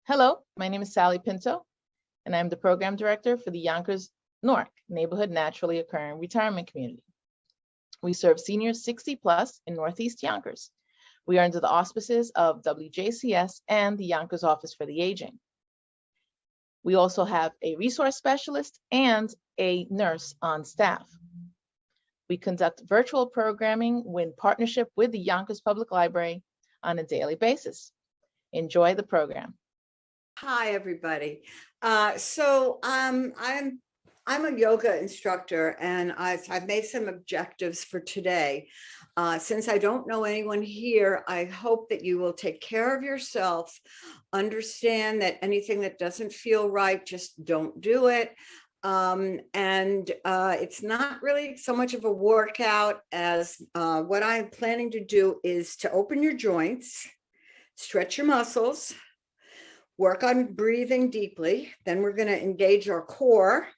Hello, my name is Sally Pinto, and I'm the Program Director for the Yonkers Newark Neighborhood Naturally Occurring Retirement Community. We serve seniors 60 plus in Northeast Yonkers. We are under the auspices of WJCS and the Yonkers Office for the Aging. We also have a resource specialist and a nurse on staff. We conduct virtual programming in partnership with the Yonkers Public Library on a daily basis. Enjoy the program. Hi, everybody. I'm a yoga instructor, and I've made some objectives for today. Since I don't know anyone here, I hope that you will take care of yourself, understand that anything that doesn't feel right, just don't do it. It's not really so much of a workout as what I'm planning to do is to open your joints, stretch your muscles, work on breathing deeply. Then we're going to engage our core.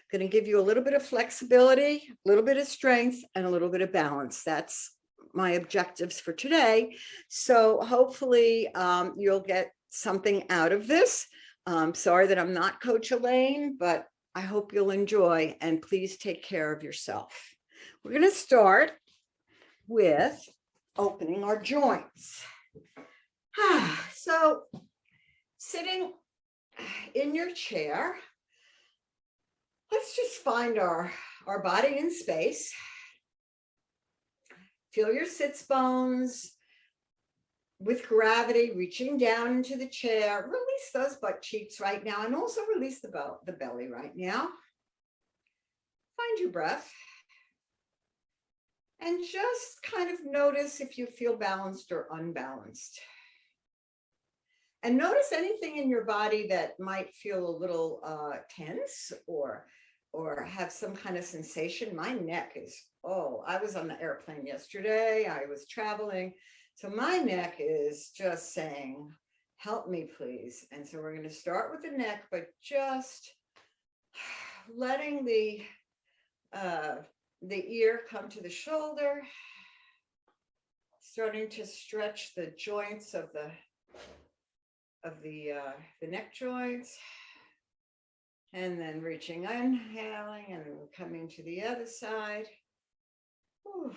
Going to give you a little bit of flexibility, a little bit of strength, and a little bit of balance. That's my objectives for today. So hopefully you'll get something out of this. Sorry that I'm not Coach Elaine, but I hope you'll enjoy, and please take care of yourself. We're going to start with opening our joints. So sitting in your chair, let's just find our body in space. Feel your sits bones with gravity reaching down into the chair. Release those butt cheeks right now, and also release the belly right now. Find your breath. And just kind of notice if you feel balanced or unbalanced. And notice anything in your body that might feel a little tense or have some kind of sensation. My neck is, I was on the airplane yesterday. I was traveling. So my neck is just saying, help me, please. And so we're going to start with the neck, but just letting the ear come to the shoulder, starting to stretch the joints of the neck joints, and then reaching, inhaling, and coming to the other side. Ooh,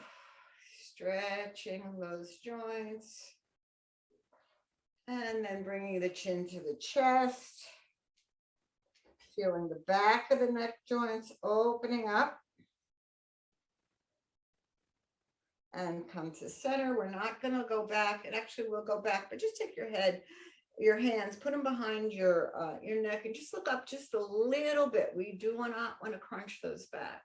stretching those joints, and then bringing the chin to the chest, feeling the back of the neck joints opening up, and come to center. We're not going to go back, and actually we'll go back, but just take your hands, put them behind your neck, and just look up just a little bit. We do not want to crunch those neck.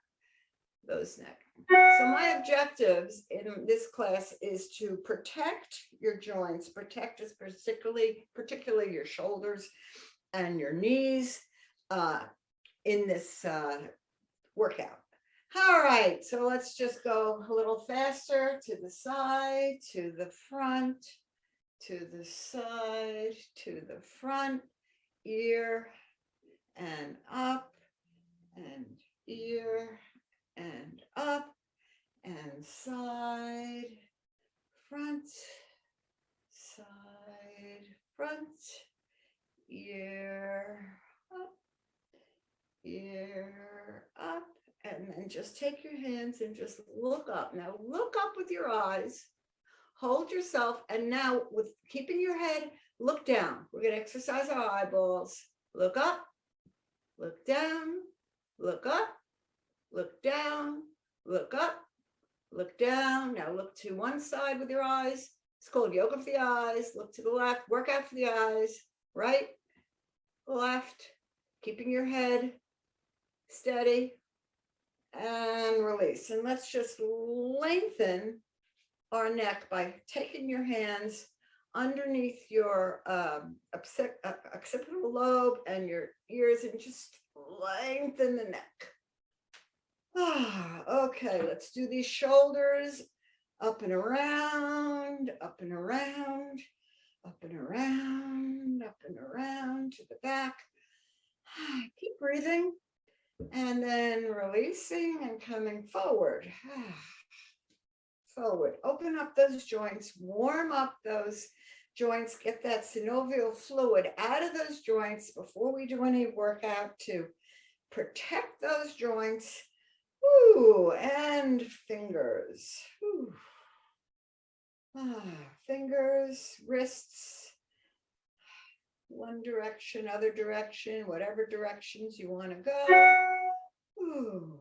So my objectives in this class is to protect your joints, protect us particularly your shoulders and your knees in this workout. All right, so let's just go a little faster, to the side, to the front, to the side, to the front, ear and up, and ear and up, and side, front, side, front, ear up, and then just take your hands and just look up. Now look up with your eyes. Hold yourself, and now with keeping your head, look down. We're going to exercise our eyeballs. Look up, look down, look up, look down, look up, look down. Now look to one side with your eyes. It's called yoga for the eyes. Look to the left, workout for the eyes. Right, left, keeping your head steady, and release. And let's just lengthen our neck by taking your hands underneath your occipital lobe and your ears, and just lengthen the neck. Okay, let's do these shoulders up and around, up and around, up and around, up and around to the back. Keep breathing. And then releasing and coming forward. Forward. Open up those joints, warm up those joints, get that synovial fluid out of those joints before we do any workout to protect those joints. Ooh, and fingers. Ooh. Fingers, wrists, one direction, other direction, whatever directions you want to go. Ooh.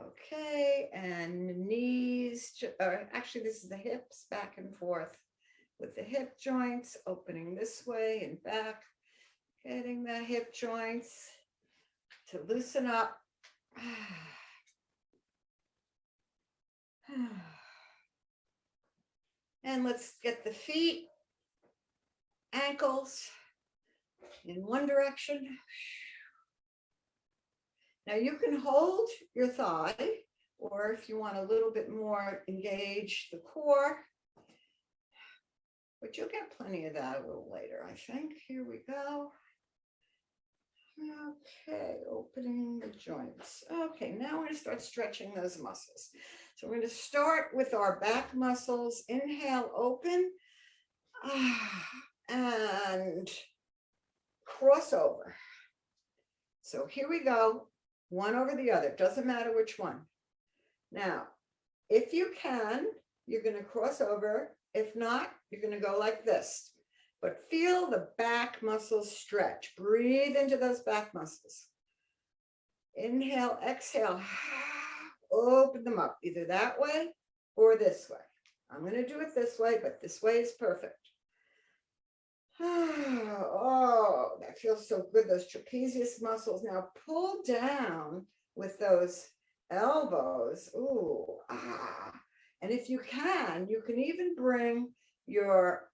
Okay, and knees, or actually this is the hips back and forth with the hip joints, opening this way and back, getting the hip joints to loosen up. And let's get the feet, ankles in one direction. Now you can hold your thigh, or if you want a little bit more, engage the core, but you'll get plenty of that a little later, I think. Here we go. Okay, opening the joints. Okay, now we're going to start stretching those muscles. So we're going to start with our back muscles. Inhale, open, and cross over. So here we go, one over the other. Doesn't matter which one. Now, if you can, you're going to cross over. If not, you're going to go like this. But feel the back muscles stretch. Breathe into those back muscles. Inhale, exhale. Open them up, either that way or this way. I'm going to do it this way, but this way is perfect. Oh, that feels so good. Those trapezius muscles. Now pull down with those elbows. Ooh, And if you can even bring your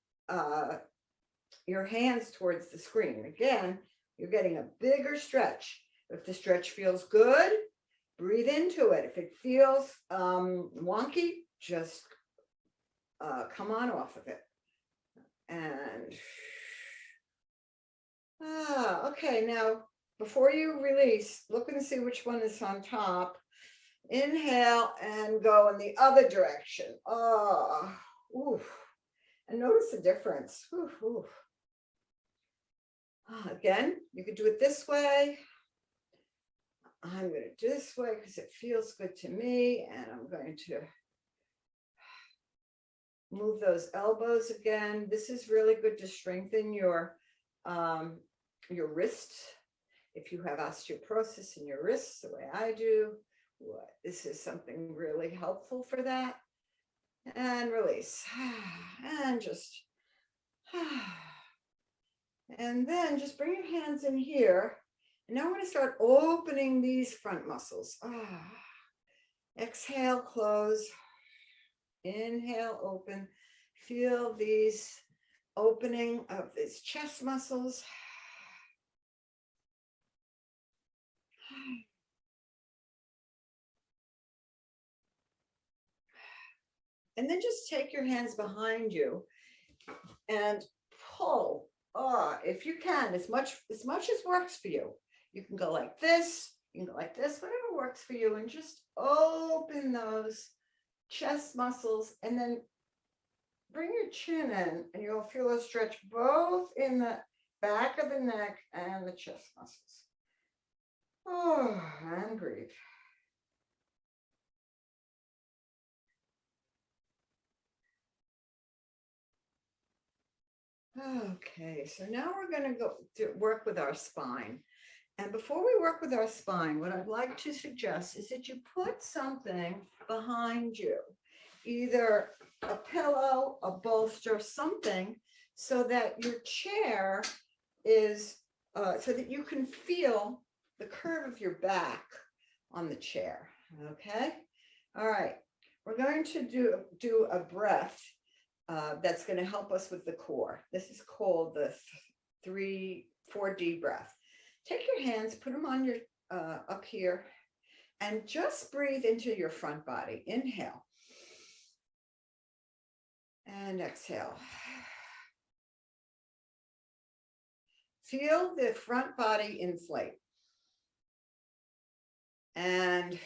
hands towards the screen. Again, you're getting a bigger stretch. If the stretch feels good, breathe into it. If it feels wonky, just come on off of it. And okay, now before you release, look and see which one is on top. Inhale and go in the other direction. Oof. And notice the difference. Oof, oof. Again, you could do it this way. I'm going to do this way because it feels good to me. And I'm going to move those elbows again. This is really good to strengthen your wrists. If you have osteoporosis in your wrists, the way I do, this is something really helpful for that. And release. And just, and then just bring your hands in here. And now we're going to start opening these front muscles. Exhale, close. Inhale, open. Feel these opening of these chest muscles. And then just take your hands behind you and pull. If you can, as much as works for you. You can go like this, you can go like this, whatever works for you, and just open those chest muscles, and then bring your chin in, and you'll feel a stretch both in the back of the neck and the chest muscles. And breathe. Okay, so now we're going to go to work with our spine. And before we work with our spine, what I'd like to suggest is that you put something behind you, either a pillow, a bolster, something, so that your chair is, so that you can feel the curve of your back on the chair. Okay. All right. We're going to do a breath that's going to help us with the core. This is called the 4D breath. Take your hands, put them on your up here, and just breathe into your front body. Inhale and exhale. Feel the front body inflate. And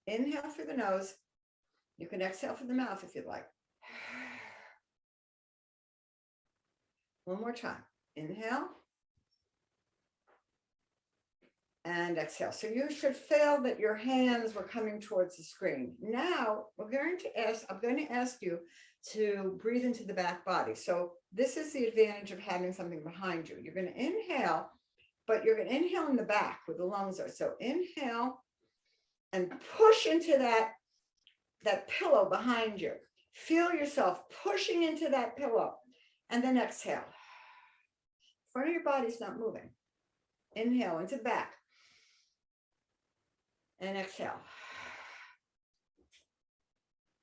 inhale through the nose. You can exhale through the mouth if you'd like. One more time. Inhale. And exhale. So you should feel that your hands were coming towards the screen. Now I'm going to ask you to breathe into the back body. So this is the advantage of having something behind you. You're going to inhale, but you're going to inhale in the back where the lungs are. So inhale and push into that pillow behind you. Feel yourself pushing into that pillow, and then exhale. Front of your body's not moving. Inhale into the back. And exhale.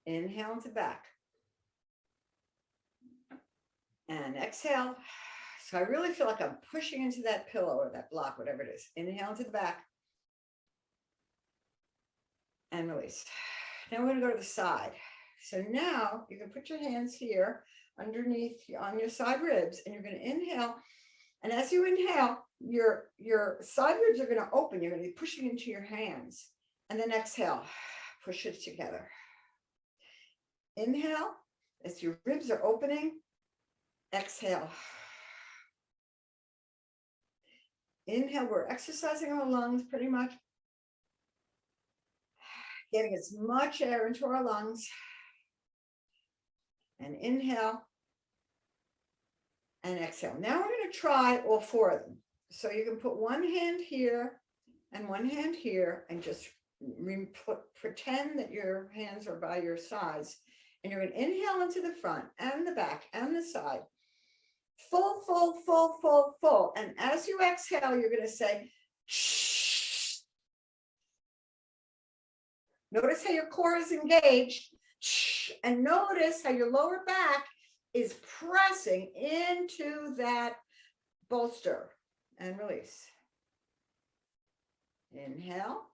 Inhale into back. And exhale. So I really feel like I'm pushing into that pillow or that block, whatever it is. Inhale into the back. And release. Now we're going to go to the side. So now you can put your hands here underneath on your side ribs, and you're going to inhale. And as you inhale, your side ribs are going to open. You're going to be pushing into your hands. And then exhale, push it together. Inhale, as your ribs are opening. Exhale. Inhale, we're exercising our lungs pretty much. Getting as much air into our lungs. And inhale. And exhale. Now we're going to try all four of them. So you can put one hand here and one hand here and just pretend that your hands are by your sides. And you're going to inhale into the front and the back and the side. Full, full, full, full, full. And as you exhale, you're going to say, shh. Notice how your core is engaged. Shh. And notice how your lower back is pressing into that bolster. And release. Inhale.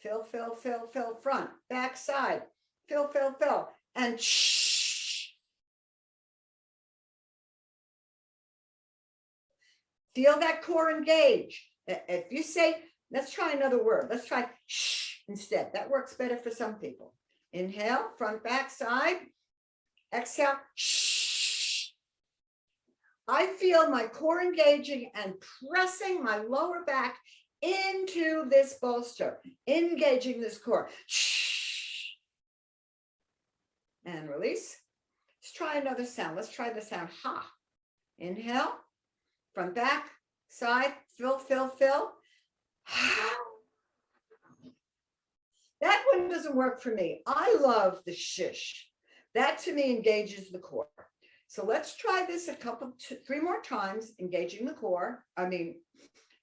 Fill, fill, fill, fill. Front, back, side. Fill, fill, fill. And shh. Feel that core engage. If you say, let's try another word. Let's try shh instead. That works better for some people. Inhale, front, back, side. Exhale, shh. I feel my core engaging and pressing my lower back into this bolster, engaging this core. Shh. And release. Let's try another sound. Let's try the sound ha. Inhale, front, back, side, fill, fill, fill. That one doesn't work for me. I love the shish. That to me engages the core. So let's try this three more times, engaging the core.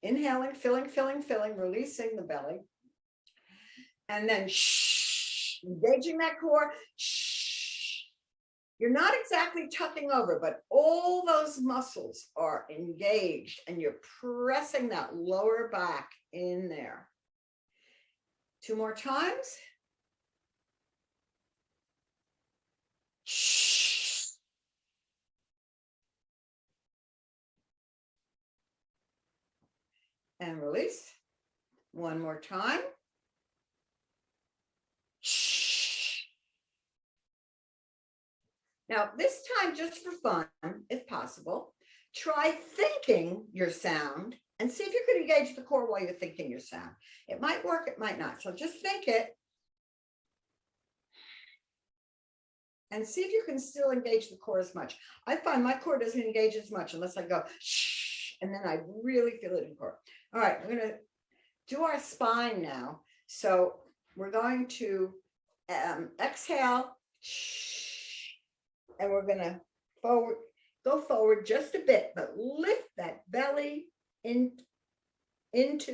Inhaling, filling, filling, filling, releasing the belly. And then shh, engaging that core. Shh. You're not exactly tucking over, but all those muscles are engaged and you're pressing that lower back in there. Two more times. Shh. And release. One more time. Shh. Now, this time, just for fun, if possible, try thinking your sound and see if you can engage the core while you're thinking your sound. It might work, it might not. So just think it and see if you can still engage the core as much. I find my core doesn't engage as much unless I go shh, and then I really feel it in core. All right, we're going to do our spine now. So we're going to exhale, shh, and we're going to go forward just a bit, but lift that belly into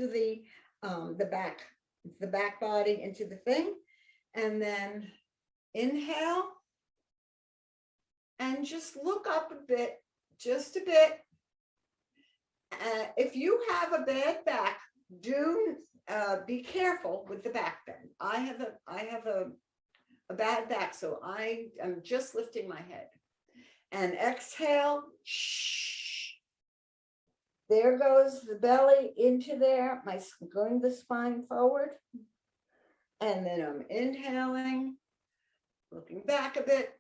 the back body, into the thing, and then inhale and just look up a bit, just a bit. If you have a bad back, do be careful with the back bend. I have a bad back, so I am just lifting my head. And exhale. There goes the belly into there. Going the spine forward. And then I'm inhaling, looking back a bit.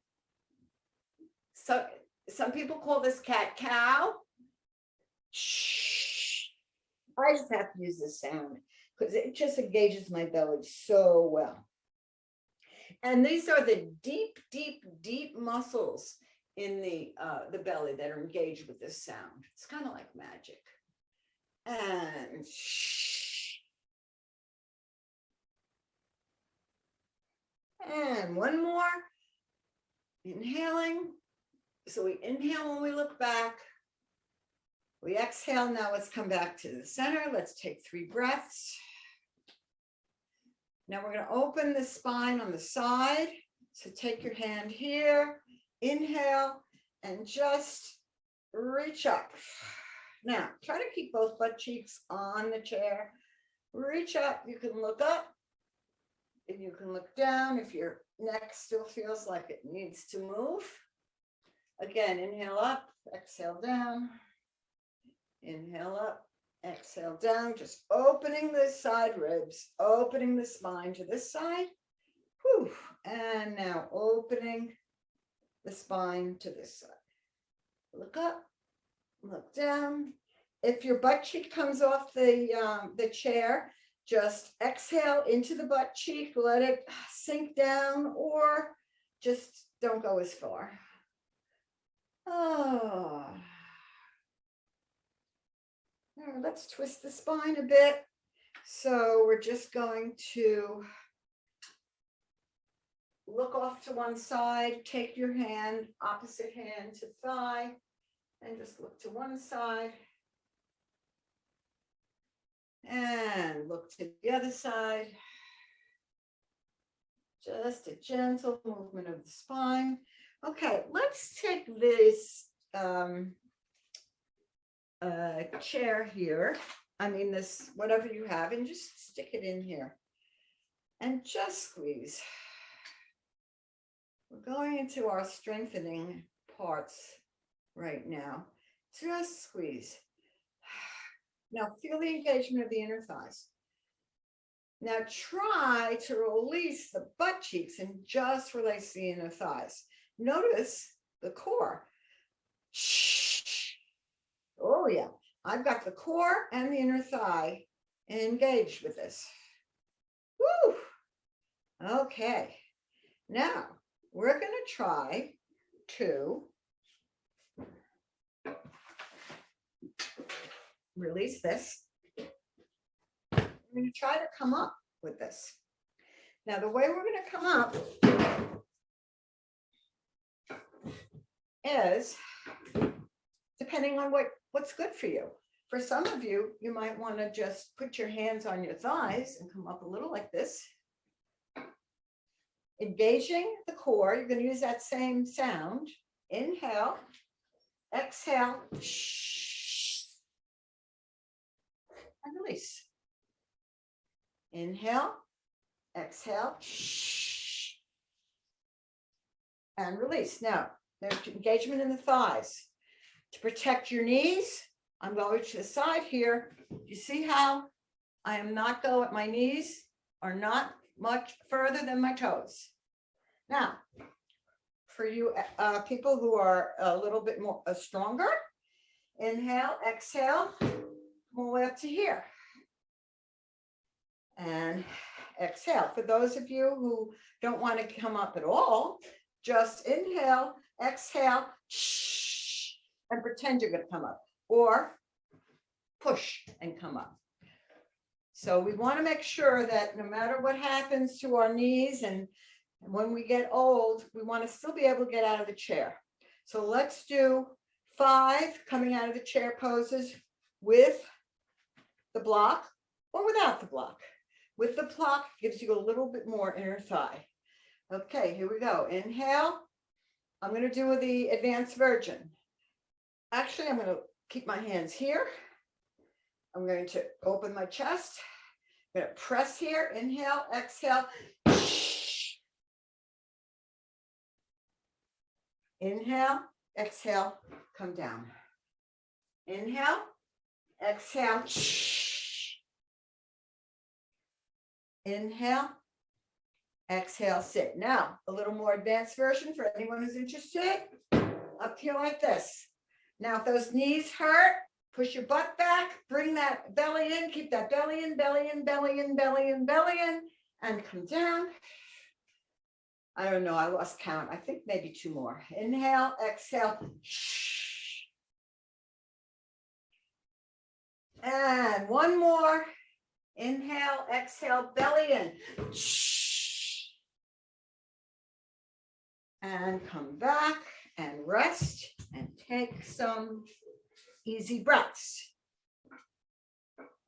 So some people call this cat-cow. I just have to use this sound because it just engages my belly so well. And these are the deep, deep, deep muscles in the belly that are engaged with this sound. It's kind of like magic. And one more. Inhaling. So we inhale when we look back. We exhale. Now let's come back to the center. Let's take 3 breaths. Now we're going to open the spine on the side. So take your hand here, inhale, and just reach up. Now try to keep both butt cheeks on the chair. Reach up. You can look up and you can look down if your neck still feels like it needs to move. Again, inhale up, exhale down. Inhale up, exhale down, just opening the side ribs, opening the spine to this side. Whew. And now opening the spine to this side. Look up, look down. If your butt cheek comes off the chair, just exhale into the butt cheek, let it sink down, or just don't go as far. Oh. Let's twist the spine a bit. So we're just going to look off to one side, take your hand, opposite hand to thigh, and just look to one side. And look to the other side. Just a gentle movement of the spine. Okay, let's take this chair here. This, whatever you have, and just stick it in here. And just squeeze. We're going into our strengthening parts right now. Just squeeze. Now feel the engagement of the inner thighs. Now try to release the butt cheeks and just release the inner thighs. Notice the core. Oh yeah, I've got the core and the inner thigh engaged with this. Woo! Okay, now we're going to try to release this. I'm going to try to come up with this. Now, the way we're going to come up is depending on what's good for you. For some of you, you might want to just put your hands on your thighs and come up a little like this. Engaging the core, you're going to use that same sound. Inhale, exhale, and release. Inhale, exhale, and release. Now, there's engagement in the thighs. To protect your knees, I'm going to the side here. You see how I am not going, my knees are not much further than my toes. Now, for you people who are a little bit more stronger, inhale, exhale, come all the way up to here. And exhale. For those of you who don't want to come up at all, just inhale, exhale, and pretend you're going to come up, or push and come up. So we want to make sure that no matter what happens to our knees, and when we get old, we want to still be able to get out of the chair. So let's do 5 coming out of the chair poses with the block or without the block. With the block, gives you a little bit more inner thigh. Okay, here we go. Inhale. I'm going to do the advanced version. Actually, I'm going to keep my hands here. I'm going to open my chest. I'm going to press here. Inhale, exhale. Inhale, exhale, come down. Inhale, exhale. Inhale, exhale, sit. Now, a little more advanced version for anyone who's interested. Up here like this. Now, if those knees hurt, push your butt back, bring that belly in, keep that belly in, belly in, belly in, belly in, belly in, and come down. I don't know, I lost count. I think maybe 2 more. Inhale, exhale. And 1 more. Inhale, exhale, belly in. And come back and rest and take some easy breaths.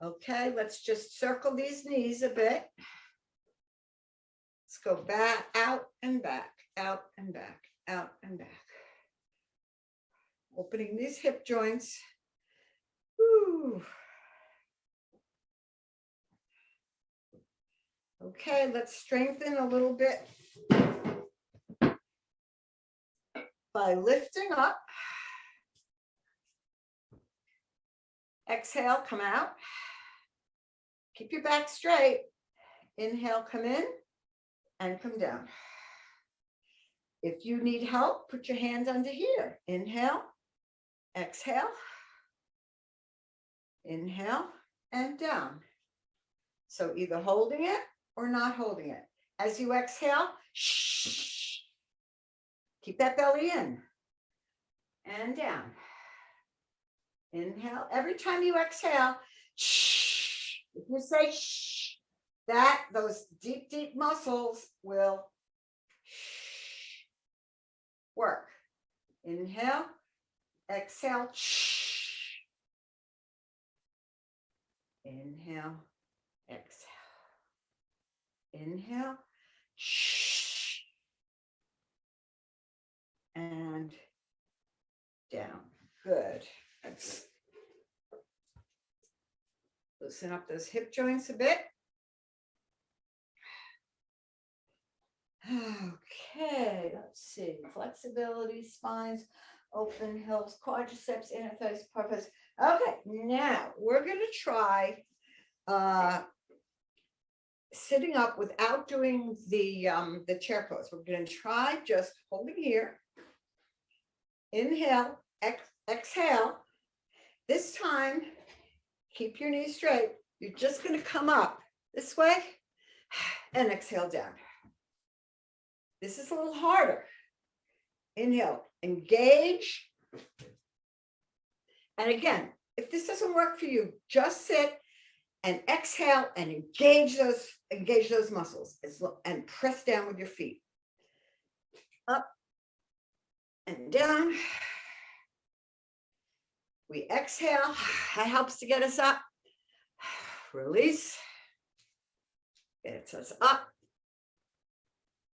Okay, let's just circle these knees a bit. Let's go back, out and back, out and back, out and back. Opening these hip joints. Woo. Okay, let's strengthen a little bit by lifting up. Exhale, come out. Keep your back straight. Inhale, come in and come down. If you need help, put your hands under here. Inhale, exhale, inhale, and down. So either holding it or not holding it. As you exhale, keep that belly in and down. Inhale. Every time you exhale, if you say those deep, deep muscles will work. Inhale, exhale, inhale, exhale, inhale, and down. Good. Let's loosen up those hip joints a bit. Okay, let's see. Flexibility, spines, open hips, quadriceps, inner thighs, purpose. Okay, now we're going to try sitting up without doing the chair pose. We're going to try just holding here. Inhale, exhale. This time, keep your knees straight. You're just going to come up this way and exhale down. This is a little harder. Inhale, engage. And again, if this doesn't work for you, just sit and exhale and engage those muscles and press down with your feet. Up and down. We exhale. That helps to get us up. Release. Gets us up.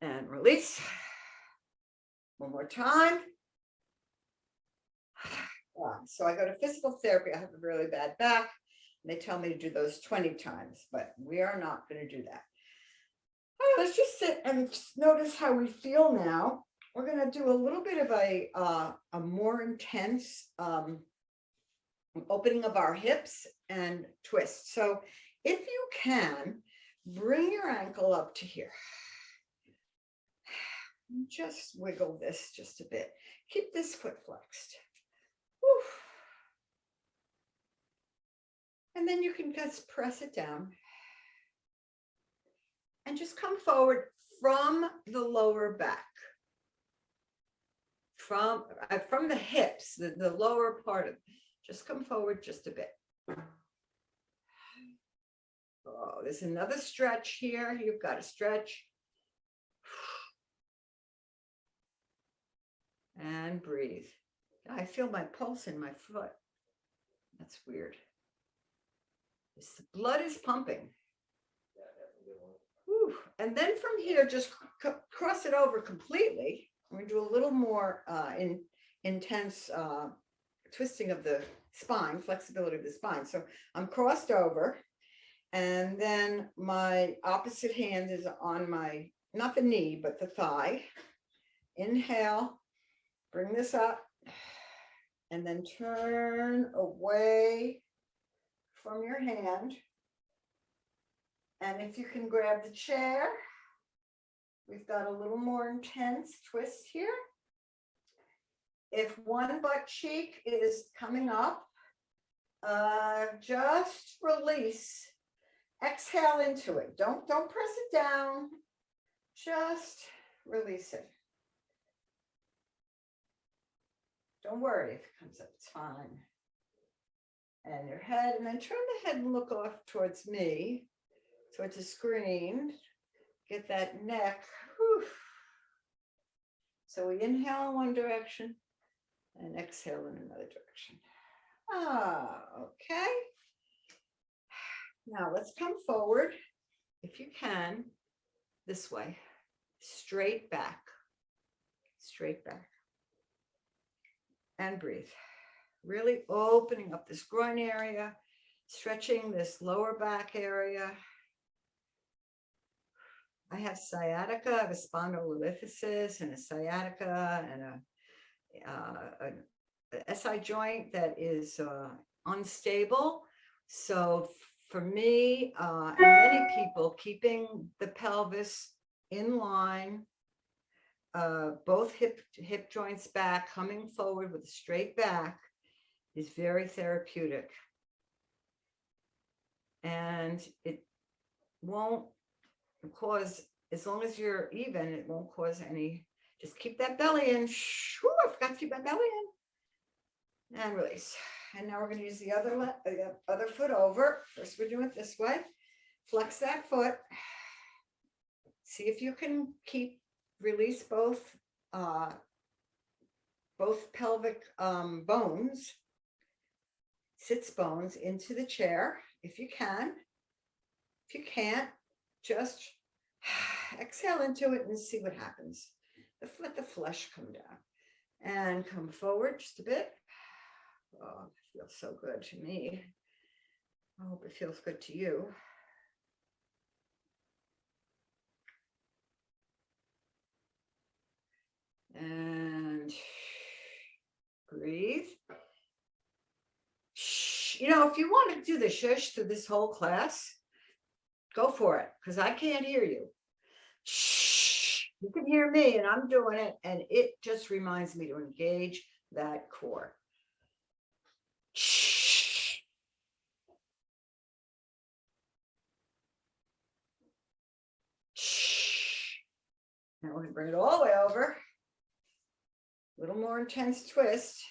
And release. One more time. So I go to physical therapy. I have a really bad back. And they tell me to do those 20 times, but we are not going to do that. All right, let's just sit and just notice how we feel now. We're going to do a little bit of a more intense opening of our hips and twist. So if you can, bring your ankle up to here. Just wiggle this just a bit. Keep this foot flexed. Whew. And then you can just press it down. And just come forward from the lower back. From the hips, the lower part of it. Just come forward just a bit. Oh, there's another stretch here. You've got to stretch. And breathe. I feel my pulse in my foot. That's weird. The blood is pumping. Whew. And then from here, just cross it over completely. We're going to do a little more intense twisting of the spine, flexibility of the spine. So I'm crossed over, and then my opposite hand is on my, not the knee, but the thigh. Inhale, bring this up, And then turn away from your hand. And if you can grab the chair, we've got a little more intense twist here. If one butt cheek is coming up, just release. Exhale into it. Don't press it down. Just release it. Don't worry if it comes up, it's fine. And your head, and then turn the head and look off towards me, towards the screen. Get that neck. Whew. So we inhale in one direction and exhale in another direction. Okay. Now let's come forward, if you can, this way, straight back, and breathe. Really opening up this groin area, stretching this lower back area. I have sciatica, I have a spondylolisthesis and a sciatica and a SI joint that is unstable. So for me and many people, keeping the pelvis in line, both hip joints back, coming forward with a straight back is very therapeutic. And it won't cause, as long as you're even, it won't cause any, just keep that belly in. Whew, I forgot to keep my belly in. And release. And now we're going to use the other foot over. First, we're doing it this way. Flex that foot. See if you can release both pelvic bones, sits bones into the chair if you can. If you can't, just exhale into it and see what happens. Let the flesh come down and come forward just a bit. Oh, it feels so good to me. I hope it feels good to you. And breathe. You know, if you want to do the shush through this whole class, go for it, because I can't hear you. You can hear me, and I'm doing it, and it just reminds me to engage that core. Now we're going to bring it all the way over. A little more intense twist.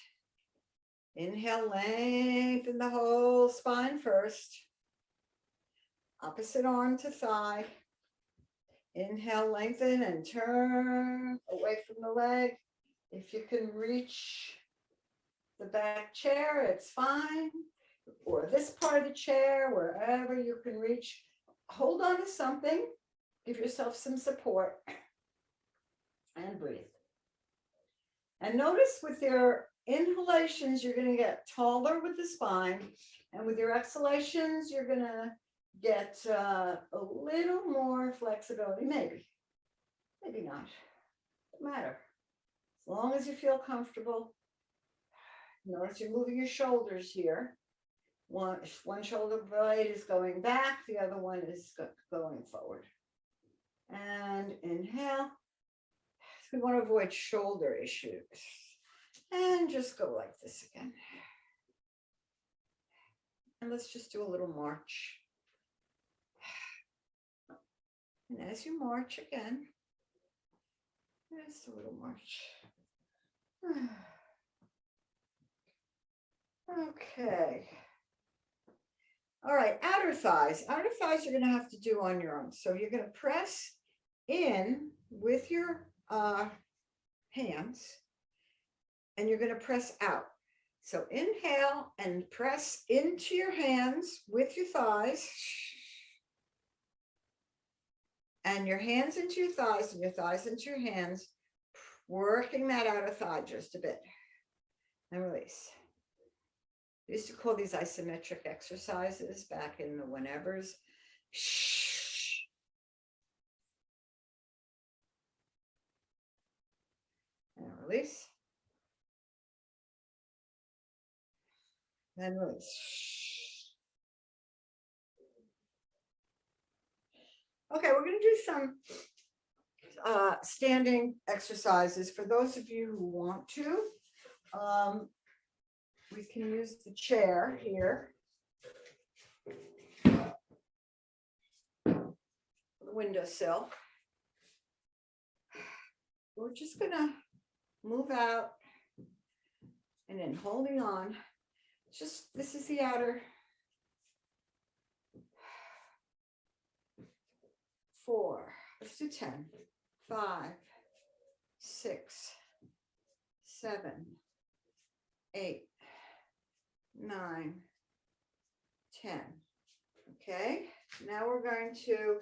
Inhale, lengthen the whole spine first. Opposite arm to thigh. Inhale, lengthen and turn away from the leg. If you can reach the back chair, it's fine. Or this part of the chair, wherever you can reach. Hold on to something. Give yourself some support. And breathe. And notice with your inhalations, you're going to get taller with the spine. And with your exhalations, you're going to get a little more flexibility. Maybe not. Doesn't matter. As long as you feel comfortable. Notice you're moving your shoulders here. One shoulder blade is going back. The other one is going forward. And inhale. We want to avoid shoulder issues. And just go like this again. And let's just do a little march. And as you march again, just a little march. Okay. All right, outer thighs. Outer thighs you're going to have to do on your own. So you're going to press in with your hands, and you're going to press out. So inhale and press into your hands with your thighs, and your hands into your thighs and your thighs into your hands, working that outer thigh just a bit, and release. We used to call these isometric exercises back in the whenevers. And release. and release. Okay, we're going to do some standing exercises for those of you who want to. We can use the chair here, the windowsill. We're just going to move out and then holding on. Just, this is the outer 4. Let's do 10. 5, 6, 7, 8, 9, 10. Okay, now we're going to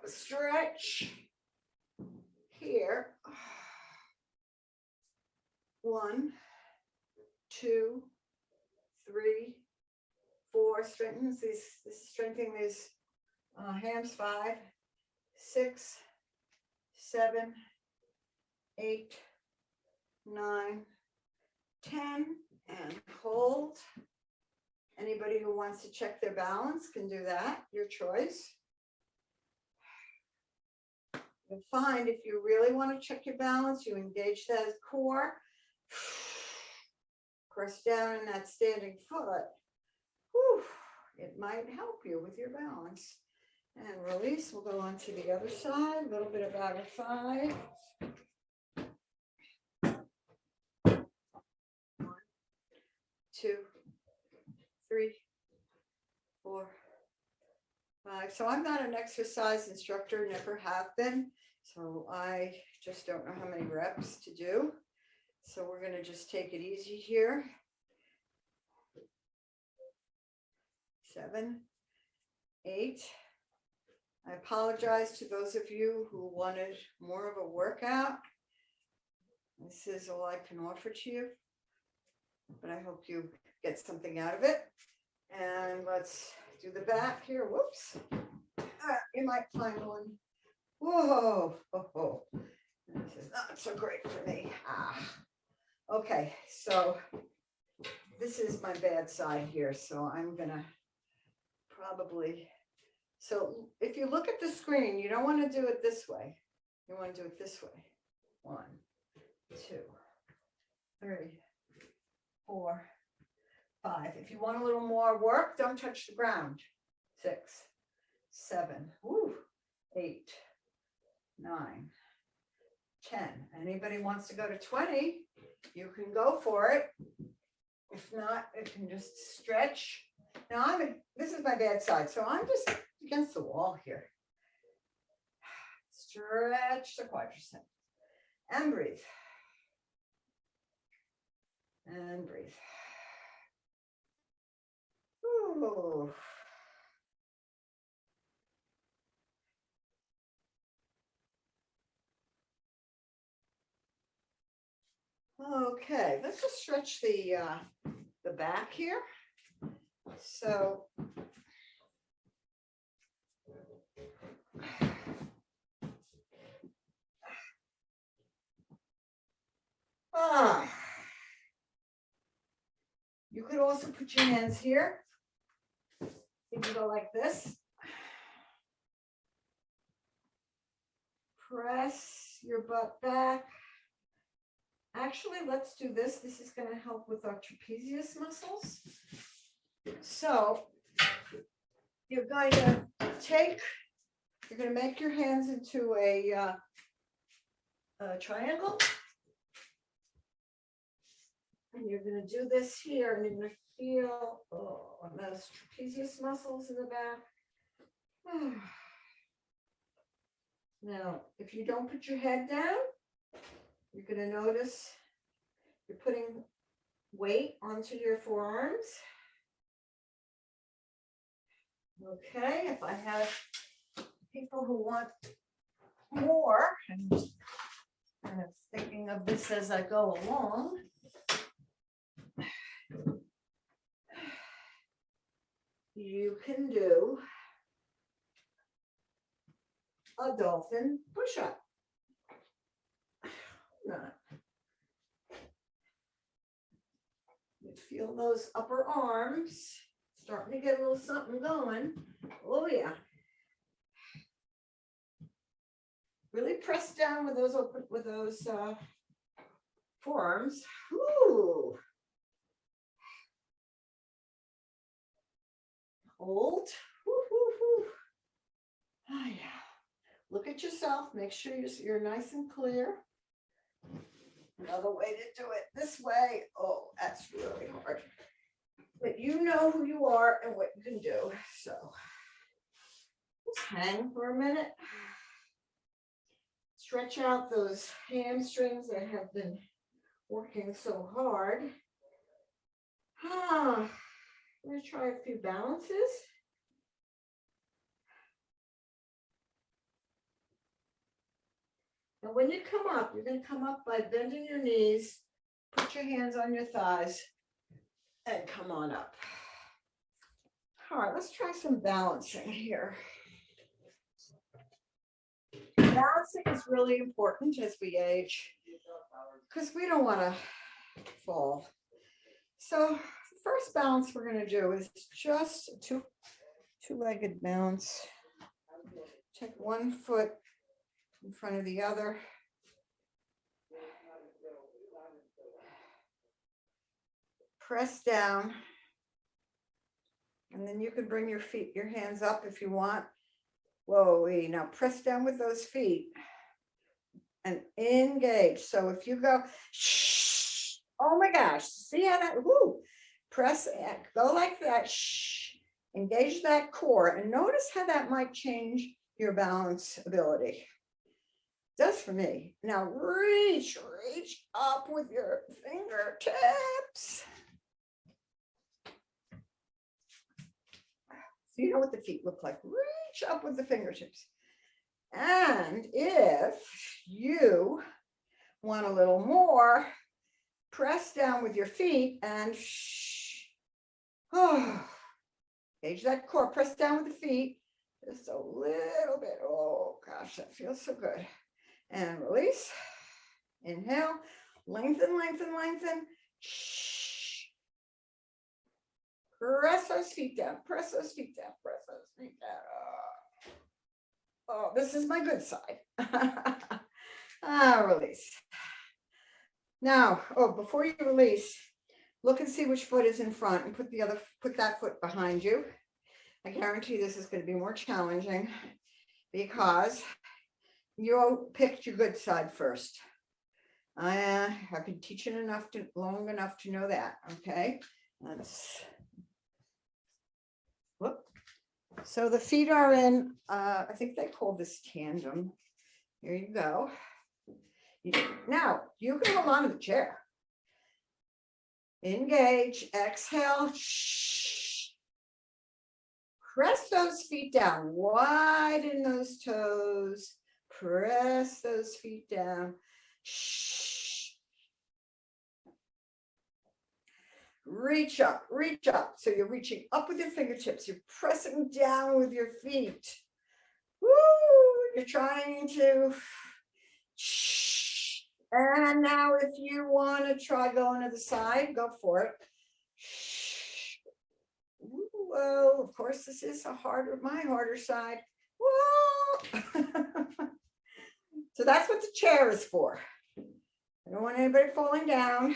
stretch here. 1, 2, 3, 4. Strengthens these. This is strengthening these hams. 5, 6, 7, 8, 9, 10, and hold. Anybody who wants to check their balance can do that, your choice. You'll find if you really want to check your balance, you engage that core, press down in that standing foot. Whew, it might help you with your balance. And release. We'll go on to the other side. A little bit of outer 5. 1, 2, 3, 4, 5. So I'm not an exercise instructor, never have been. So I just don't know how many reps to do. So we're going to just take it easy here. 7, 8. I apologize to those of you who wanted more of a workout. This is all I can offer to you, but I hope you get something out of it. And let's do the back here. Whoops. You might find one. Whoa. Oh. This is not so great for me. Okay, so this is my bad side here. So I'm going to probably... So if you look at the screen, you don't want to do it this way. You want to do it this way. 1, 2, 3, 4, 5. If you want a little more work, don't touch the ground. 6, 7, 8, 9, 10. Anybody wants to go to 20, you can go for it. If not, it can just stretch. Now this is my bad side, so I'm just against the wall here. Stretch the quadriceps and breathe. And breathe. Ooh. Okay, let's just stretch the back here. So you could also put your hands here. You can go like this. Press your butt back. Actually, let's do this. This is going to help with our trapezius muscles. So you're going to make your hands into a triangle. And you're going to do this here, and you're going to feel those trapezius muscles in the back. Now, if you don't put your head down, you're going to notice you're putting weight onto your forearms. Okay, if I have people who want more, I'm just kind of thinking of this as I go along. You can do a dolphin push-up. Feel those upper arms starting to get a little something going. Oh yeah. Really press down with those forearms. Ooh. Hold. Woo, woo, woo. Oh yeah. Look at yourself. Make sure you're nice and clear. Another way to do it this way. Oh, that's really hard. But you know who you are and what you can do. So just hang for a minute. Stretch out those hamstrings that have been working so hard. I'm going to try a few balances. And when you come up, you're going to come up by bending your knees, put your hands on your thighs, and come on up. All right, let's try some balancing here. Balancing is really important as we age because we don't want to fall. So the first balance we're going to do is just two-legged balance. Take one foot in front of the other. Press down. And then you can bring your hands up if you want. Whoa, now press down with those feet and engage. So if you go, shh, oh my gosh, see how that, whoo, press, go like that, shh, engage that core. And notice how that might change your balance ability. Does for me. Now reach up with your fingertips. So you know what the feet look like. Reach up with the fingertips. And if you want a little more, press down with your feet and engage that core. Press down with the feet. Just a little bit. Oh gosh, that feels so good. And release. Inhale. Lengthen, lengthen, lengthen. Press those feet down. Press those feet down. Press those feet down. Oh, this is my good side. Release. Now, before you release, look and see which foot is in front and put that foot behind you. I guarantee this is going to be more challenging because you picked your good side first. I've been teaching long enough to know that. Okay. Whoop. So the feet are in, I think they call this tandem. Here you go. Now you can hold on to the chair. Engage, exhale. Shh. Press those feet down, widen those toes. Press those feet down. Shh. Reach up, reach up. So you're reaching up with your fingertips. You're pressing down with your feet. Woo! You're trying to. Shh. And now if you want to try going to the side, go for it. Shh. Whoa, of course, this is my harder side. Whoa. So that's what the chair is for. I don't want anybody falling down.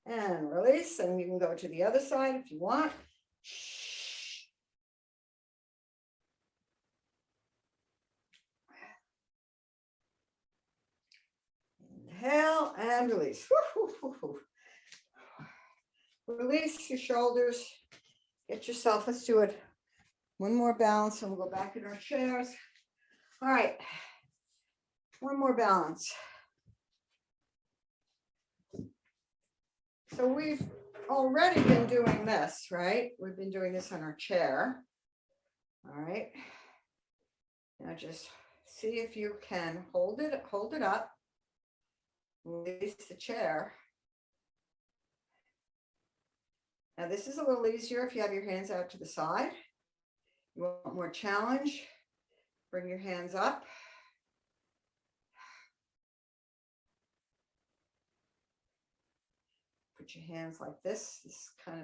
And release, and you can go to the other side if you want. Inhale and release. Release your shoulders. Get yourself, let's do it. One more balance and we'll go back in our chairs. All right. One more balance. So we've already been doing this, right? We've been doing this on our chair. All right. Now just see if you can hold it up. Release the chair. Now this is a little easier if you have your hands out to the side. You want more challenge? Bring your hands up. Put your hands like this.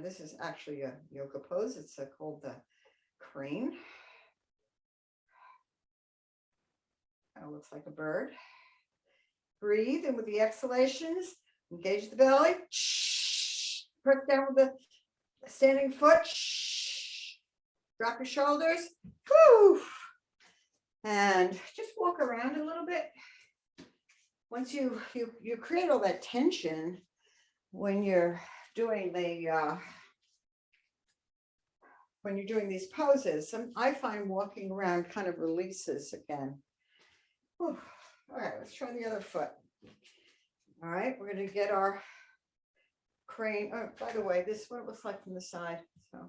This is actually a yoga pose. It's called the crane. Kind of looks like a bird. Breathe, and with the exhalations, engage the belly. Press down with the standing foot. Drop your shoulders. Whew. And just walk around a little bit. Once you create all that tension when you're doing these poses. I find walking around kind of releases again. Whew. All right, let's try the other foot. All right, we're going to get our crane. Oh, by the way, this is what it looks like from the side. So,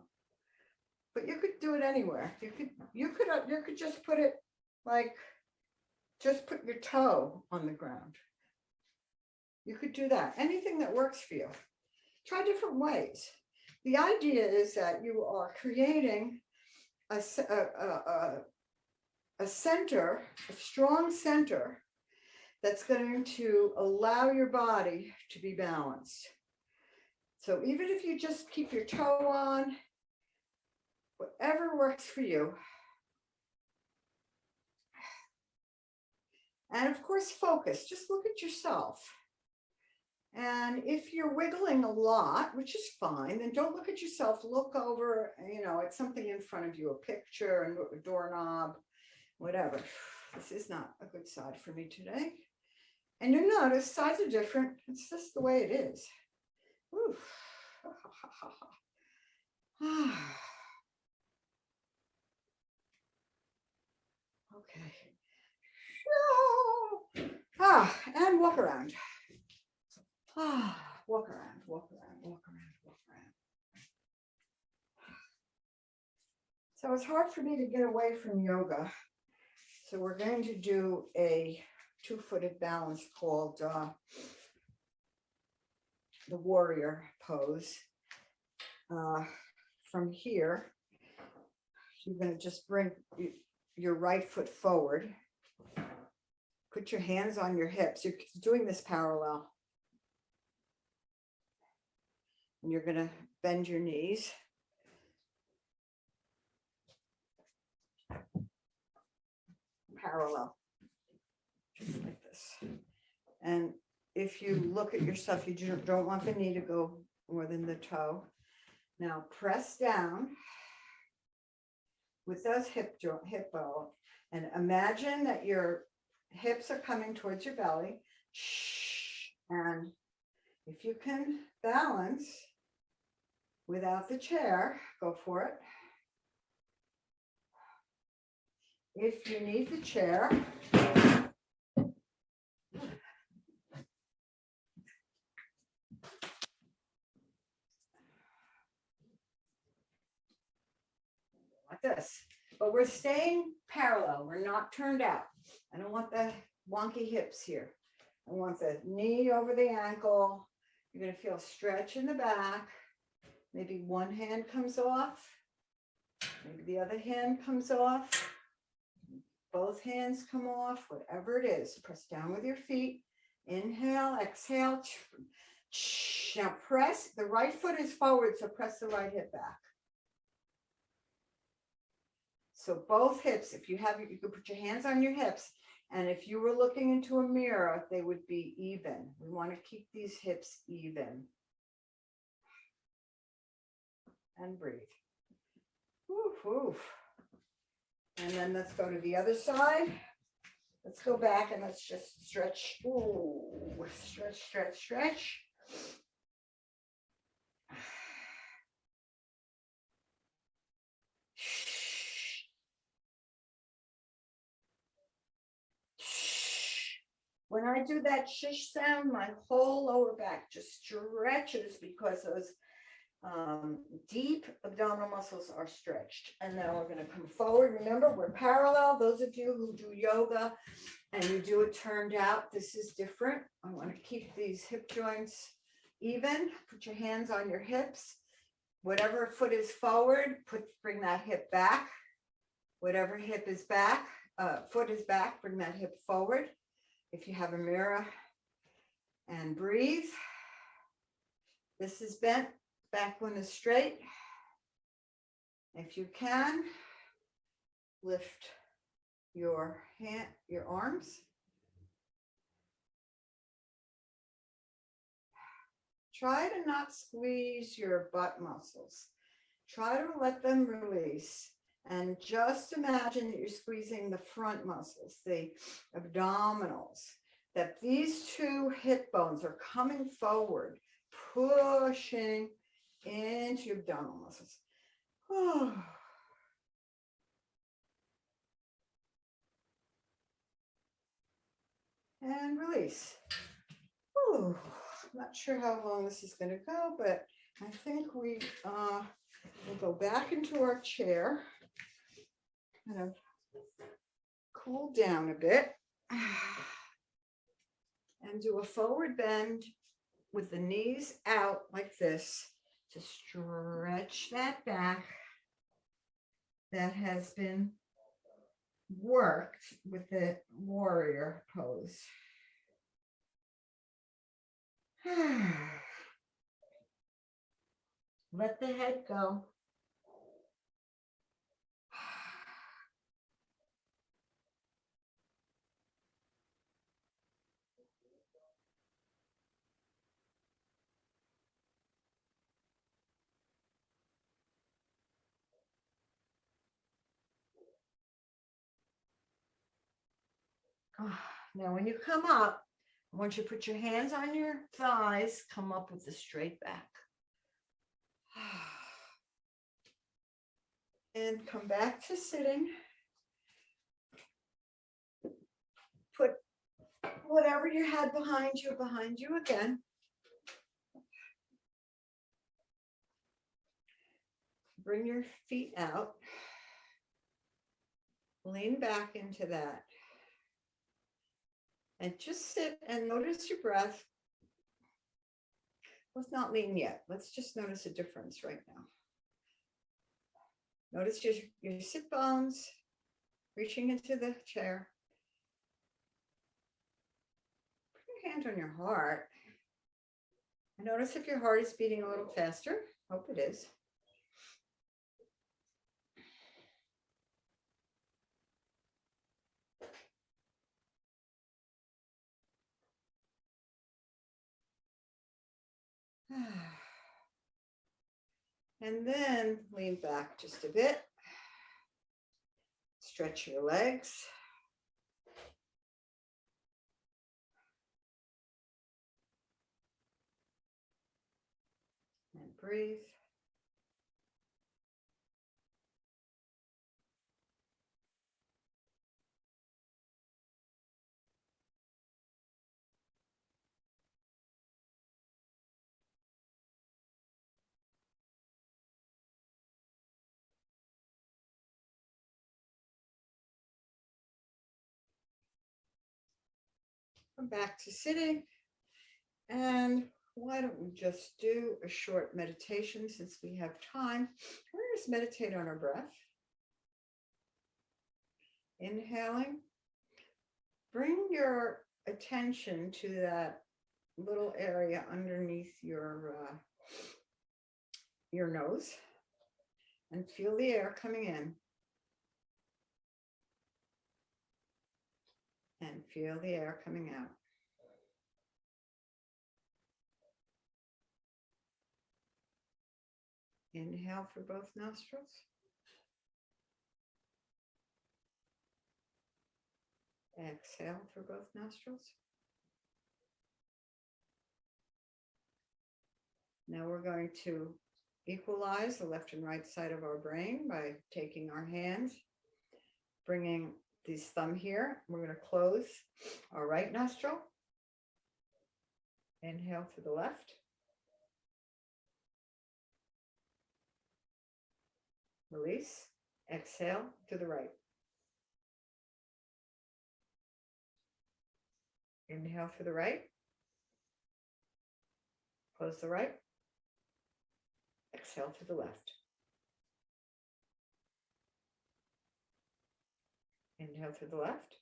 but you could do it anywhere. You could just put it like, just put your toe on the ground. You could do that. Anything that works for you. Try different ways. The idea is that you are creating a center, a strong center that's going to allow your body to be balanced. So even if you just keep your toe on, whatever works for you. And of course, focus. Just look at yourself. And if you're wiggling a lot, which is fine, then don't look at yourself. Look over, at something in front of you, a picture, a doorknob, whatever. This is not a good side for me today. And you notice sides are different. It's just the way it is. Oof. Okay. And walk around. Walk around, walk around, walk around, walk around. So it's hard for me to get away from yoga. So we're going to do a two-footed balance called the warrior pose. From here, you're going to just bring your right foot forward. Put your hands on your hips. You're doing this parallel. And you're going to bend your knees. Parallel. Just like this. And if you look at yourself, you don't want the knee to go more than the toe. Now press down with those hip bone, and imagine that your hips are coming towards your belly. And if you can balance without the chair, go for it. If you need the chair, like this, but we're staying parallel. We're not turned out. I don't want the wonky hips here. I want the knee over the ankle. You're going to feel a stretch in the back. Maybe one hand comes off. Maybe the other hand comes off. Both hands come off, whatever it is. Press down with your feet. Inhale, exhale. Now press, the right foot is forward, so press the right hip back. So both hips, if you have, you can put your hands on your hips, and if you were looking into a mirror, they would be even. We want to keep these hips even. And breathe. Oof, oof. And then let's go to the other side. Let's go back and let's just stretch. Ooh, stretch, stretch, stretch. When I do that shish sound, my whole lower back just stretches because those deep abdominal muscles are stretched. And now we're going to come forward. Remember, we're parallel. Those of you who do yoga and you do it turned out, this is different. I want to keep these hip joints even. Put your hands on your hips. Whatever foot is forward, bring that hip back. Whatever hip is back, foot is back, bring that hip forward. If you have a mirror, and breathe. This is bent, back one is straight. If you can, lift your arms. Try to not squeeze your butt muscles. Try to let them release. And just imagine that you're squeezing the front muscles, the abdominals, that these two hip bones are coming forward, pushing into your abdominal muscles. Oh. And release. Ooh, I'm not sure how long this is going to go, but I think we will go back into our chair, kind of cool down a bit, and do a forward bend with the knees out like this to stretch that back that has been worked with the warrior pose. Let the head go. Now, when you come up, I want you to put your hands on your thighs, come up with the straight back. And come back to sitting. Put whatever you had behind you again. Bring your feet out. Lean back into that. And just sit and notice your breath. Let's not lean yet. Let's just notice a difference right now. Notice your sit bones reaching into the chair. Put your hand on your heart. And notice if your heart is beating a little faster. Hope it is. And then lean back just a bit. Stretch your legs. And breathe. Come back to sitting. And why don't we just do a short meditation since we have time? We're going to just meditate on our breath. Inhaling. Bring your attention to that little area underneath your nose and feel the air coming in. And feel the air coming out. Inhale through both nostrils. Exhale through both nostrils. Now we're going to equalize the left and right side of our brain by taking our hands, bringing this thumb here. We're going to close our right nostril. Inhale to the left. Release. Exhale to the right. Inhale to the right. Close the right. Exhale to the left. Inhale to the left.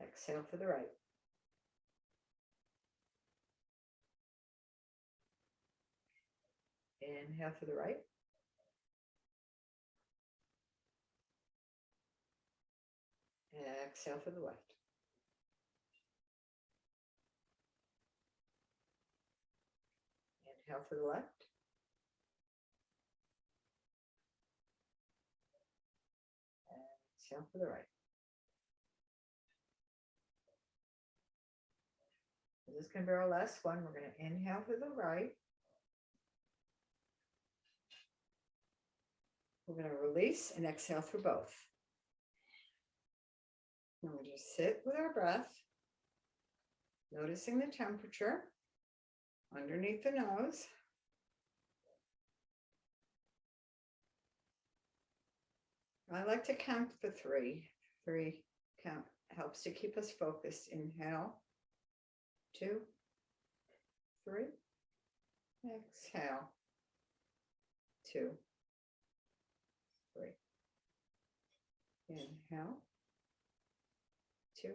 Exhale to the right. Inhale for the right. Exhale for the left. Inhale for the left. Exhale for the right. This is going to be our last one. We're going to inhale for the right. We're going to release and exhale for both. And we'll just sit with our breath, noticing the temperature underneath the nose. I like to count to 3. 3 count helps to keep us focused. Inhale, 2, 3. Exhale, 2, 3. Inhale, 2,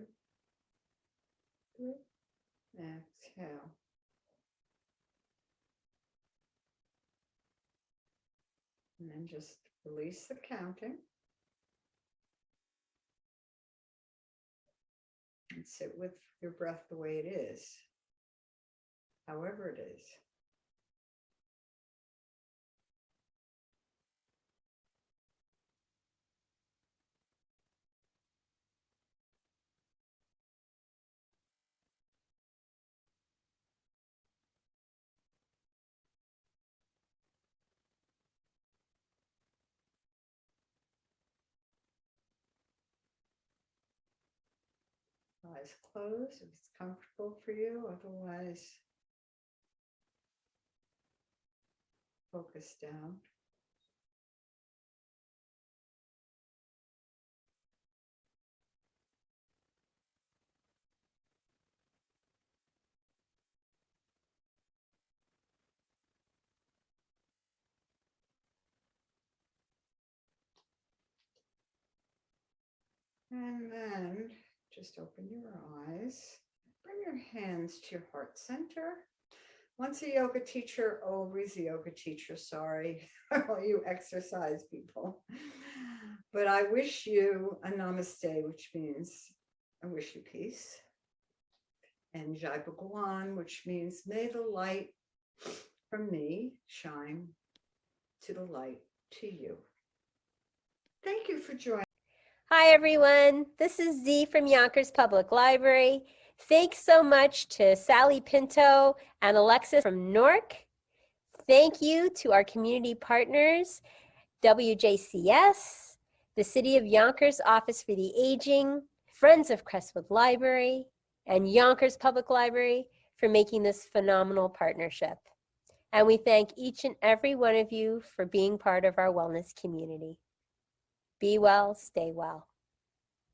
3. Exhale. And then just release the counting. And sit with your breath the way it is, however it is. Eyes closed if it's comfortable for you, otherwise focus down. And then just open your eyes. Bring your hands to your heart center. Once a yoga teacher, always a yoga teacher. Sorry, all you exercise people. But I wish you a namaste, which means I wish you peace. And Jai Bhagwan, which means may the light from me shine to the light to you. Thank you for joining. Hi, everyone. This is Z from Yonkers Public Library. Thanks so much to Sally Pinto and Alexis from Newark. Thank you to our community partners, WJCS, the City of Yonkers Office for the Aging, Friends of Crestwood Library, and Yonkers Public Library for making this phenomenal partnership. And we thank each and every one of you for being part of our wellness community. Be well, stay well.